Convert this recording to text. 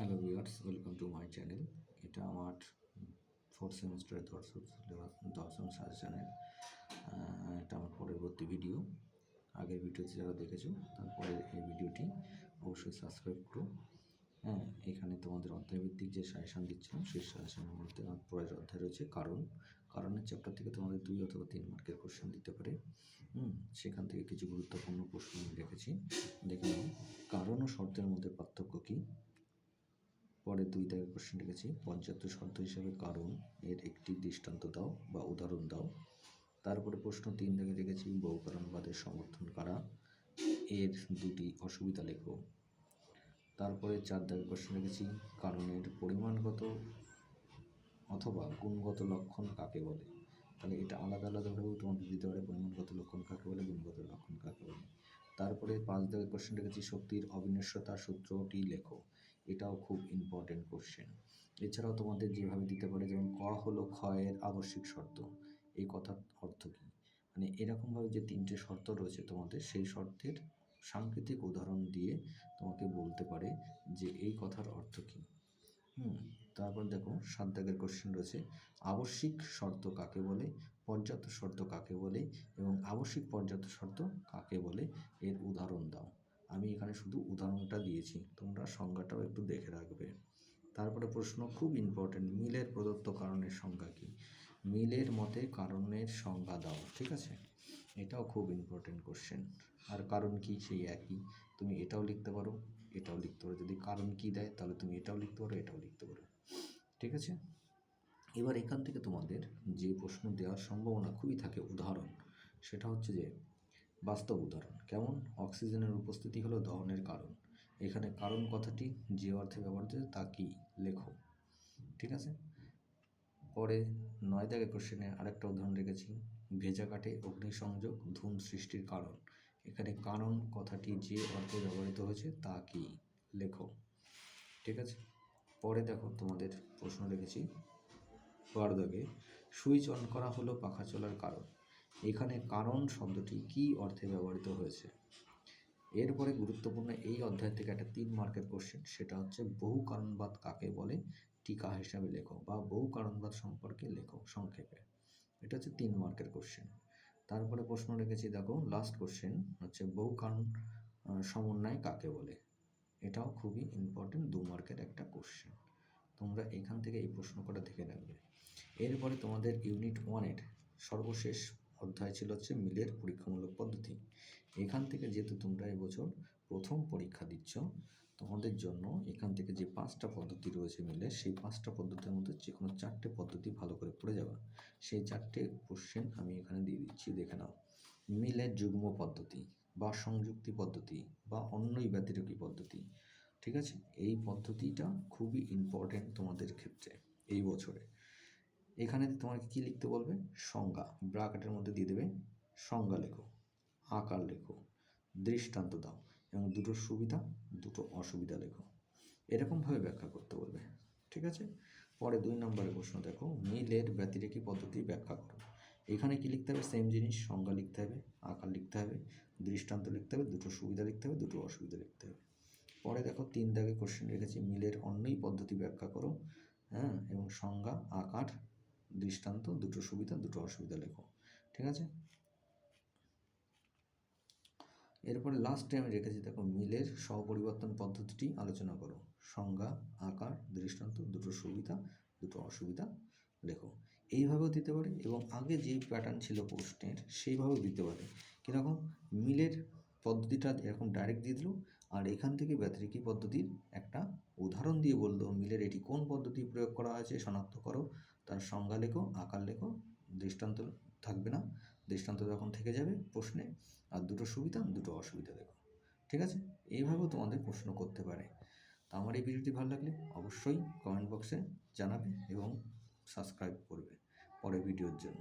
Hello viewers, welcome to my channel. এটা আমার fourth সেমিস্টারের দর্শন সাজেশনের এটা আমার পরবর্তী ভিডিও। আগের ভিডিওতে যারা দেখেছো তারপরে এই ভিডিওটি অবশ্যই সাবস্ক্রাইব করো। এখানে তোমাদের অধ্যায়ভিত্তিক যে সাজেশন দিচ্ছিলাম সেই সাজেশনের মধ্যে আমার পরের অধ্যায় রয়েছে কারণের চ্যাপ্টার থেকে তোমাদের 2 অথবা 3 মার্কের কোশ্চেন দিতে পারে। সেখান থেকে কিছু গুরুত্বপূর্ণ প্রশ্ন আমি রেখেছি, দেখে নাও। কারণ ও শর্তের মধ্যে পার্থক্য কী? পরে 2 দাগের কোশ্চেন রেখেছি, পর্যাপ্ত শর্ত হিসেবে কারণ এর একটি দৃষ্টান্ত দাও বা উদাহরণ দাও। তারপরে প্রশ্ন 3 দাগে রেখেছি, বহু কারণবাদের সমর্থন কারা, এর 2টি অসুবিধা লেখো। তারপরে 4 দাগের কোশ্চেন রেখেছি, কারণের পরিমাণগত অথবা গুণগত লক্ষণ কাকে বলে। তাহলে এটা আলাদা আলাদাভাবেও তোমাদের দিতে পারে, পরিমাণগত লক্ষণ কাকে বলে, গুণগত লক্ষণ কাকে বলে। তারপরে 5 দাগের কোশ্চেন রেখেছি, শক্তির অবিনশ্বরতার সূত্রটি লেখো। এটাও খুব ইম্পর্টেন্ট কোশ্চেন। এছাড়াও তোমাদের যেভাবে দিতে পারে, যেমন ক হলো ক্ষয়ের আবশ্যিক শর্ত, এই কথার অর্থ কী, মানে এরকমভাবে যে 3টে শর্ত রয়েছে তোমাদের, সেই শর্তের সাংকেতিক উদাহরণ দিয়ে তোমাকে বলতে পারে যে এই কথার অর্থ কী। তারপর দেখো 7 দাগের কোশ্চেন রয়েছে, আবশ্যিক শর্ত কাকে বলে, পর্যাপ্ত শর্ত কাকে বলে এবং আবশ্যিক পর্যাপ্ত শর্ত কাকে বলে, এর উদাহরণ দাও। আমি এখানে শুধু উদাহরণটা দিয়েছি, তোমরা সংজ্ঞাটাও একটু দেখে রাখবে। তারপরে প্রশ্ন খুব ইম্পর্টেন্ট, মিলের প্রদত্ত কারণের সংজ্ঞা কী? মিলের মতে কারণের সংজ্ঞা দাও, ঠিক আছে? এটাও খুব ইম্পর্টেন্ট কোশ্চেন। আর কারণ কী, সেই একই, তুমি এটাও লিখতে পারো, এটাও লিখতে পারো। যদি কারণ কী দেয় তাহলে তুমি এটাও লিখতে পারো, এটাও লিখতে পারো, ঠিক আছে? এবার এখান থেকে তোমাদের যে প্রশ্ন দেওয়ার সম্ভাবনা খুবই থাকে উদাহরণ, সেটা হচ্ছে যে বাস্তব উদাহরণ। কেমন? অক্সিজেনের উপস্থিতি হলো দহনের কারণ। এখানে কারণ কথাটি যে অর্থে ব্যবহৃত তা কি, লেখো, ঠিক আছে? পরে 9 দাগের কোশ্চেনে আরেকটা উদাহরণ রেখেছি, ভেজা কাঠে অগ্নিসংযোগ ধূম সৃষ্টির কারণ। এখানে কারণ কথাটি যে অর্থে ব্যবহৃত হয়েছে তা কি, লেখো, ঠিক আছে? পরে দেখো তোমাদের প্রশ্ন রেখেছি 12 দাগে, সুইচ অন করা হলো পাখা চলার কারণ। এখানে কারণ শব্দটি কি অর্থে ব্যবহৃত হয়েছে। এরপরে গুরুত্বপূর্ণ এই অধ্যায় থেকে একটা 3 মার্কের কোশ্চেন, সেটা হচ্ছে বহু কারণবাদ কাকে বলে, টিকা হিসাবে লেখো বা বহু কারণবাদ সম্পর্কে লেখো সংক্ষেপে। এটা হচ্ছে 3 মার্কের কোশ্চেন। তারপরে প্রশ্ন রেখেছি, দেখো লাস্ট কোশ্চেন হচ্ছে বহু কারণ সমন্বয় কাকে বলে। এটাও খুবই ইম্পর্টেন্ট, 2 মার্কের একটা কোশ্চেন। তোমরা এখান থেকে এই প্রশ্ন কটা দেখে রাখবে। এরপরে তোমাদের ইউনিট 1-এর সর্বশেষ অধ্যায় ছিল হচ্ছে মিলের পরীক্ষামূলক পদ্ধতি। এখান থেকে যেহেতু তোমরা এবছর প্রথম পরীক্ষা দিচ্ছ, তোমাদের জন্য এখান থেকে যে 5টা পদ্ধতি রয়েছে মিলের, সেই 5টা পদ্ধতির মধ্যে যে কোনো 4টে পদ্ধতি ভালো করে পড়ে যাবে। সেই 4টে কোশ্চেন আমি এখানে দিয়ে দিচ্ছি, দেখে নাও। মিলের যুগ্ম পদ্ধতি বা সংযুক্তি পদ্ধতি বা অন্যই ব্যতিরেকী পদ্ধতি, ঠিক আছে? এই পদ্ধতিটা খুবই ইম্পর্টেন্ট তোমাদের ক্ষেত্রে এই বছরে। এখানে তোমাকে কী লিখতে বলবে, সংজ্ঞা, ব্র্যাকেটের মধ্যে দিয়ে দেবে সংজ্ঞা লেখো, আকার লেখো, দৃষ্টান্ত দাও এবং 2টো সুবিধা 2টো অসুবিধা লেখো। এরকমভাবে ব্যাখ্যা করতে বলবে, ঠিক আছে? পরে 2 নম্বরের প্রশ্ন দেখো, মিলের ব্যতিরেকী পদ্ধতি ব্যাখ্যা করো। এখানে কি লিখতে হবে, সেম জিনিস, সংজ্ঞা লিখতে হবে, আকার লিখতে হবে, দৃষ্টান্ত লিখতে হবে, 2টো সুবিধা লিখতে হবে, 2টো অসুবিধা লিখতে হবে। পরে দেখো 3 দাগে কোশ্চেন রেখেছি, মিলের অন্যই পদ্ধতি ব্যাখ্যা করো, এবং সংজ্ঞা, আকার, দৃষ্টান্ত, 2টো সুবিধা 2টো অসুবিধা লেখো, ঠিক আছে? এরপরে লাস্টে আমি রেখেছি, দেখো মিলের সহপরিবর্তন পদ্ধতিটি আলোচনা করো, সংজ্ঞা, আকার, দৃষ্টান্ত, 2টো সুবিধা 2টো অসুবিধা লেখো। এইভাবেও দিতে পারে এবং আগে যেই প্যাটার্ন ছিল প্রশ্নের সেইভাবেও দিতে পারে। কীরকম, মিলের পদ্ধতিটা এরকম ডাইরেক্ট দিয়ে দিল, আর এখান থেকে ব্যতিরেকী পদ্ধতির একটা উদাহরণ দিয়ে বললো মিলের এটি কোন পদ্ধতি প্রয়োগ করা হয়েছে শনাক্ত করো, তার সংজ্ঞা লেখো, আকার লেখো, দৃষ্টান্ত থাকবে না, দৃষ্টান্ত তখন থেকে যাবে প্রশ্নে, আর 2টো সুবিধা 2টো অসুবিধা লেখো, ঠিক আছে? এইভাবেও তোমাদের প্রশ্ন করতে পারে। তো আমার এই ভিডিওটি ভালো লাগলে অবশ্যই কমেন্ট বক্সে জানাবে এবং সাবস্ক্রাইব করবে পরের ভিডিওর জন্য।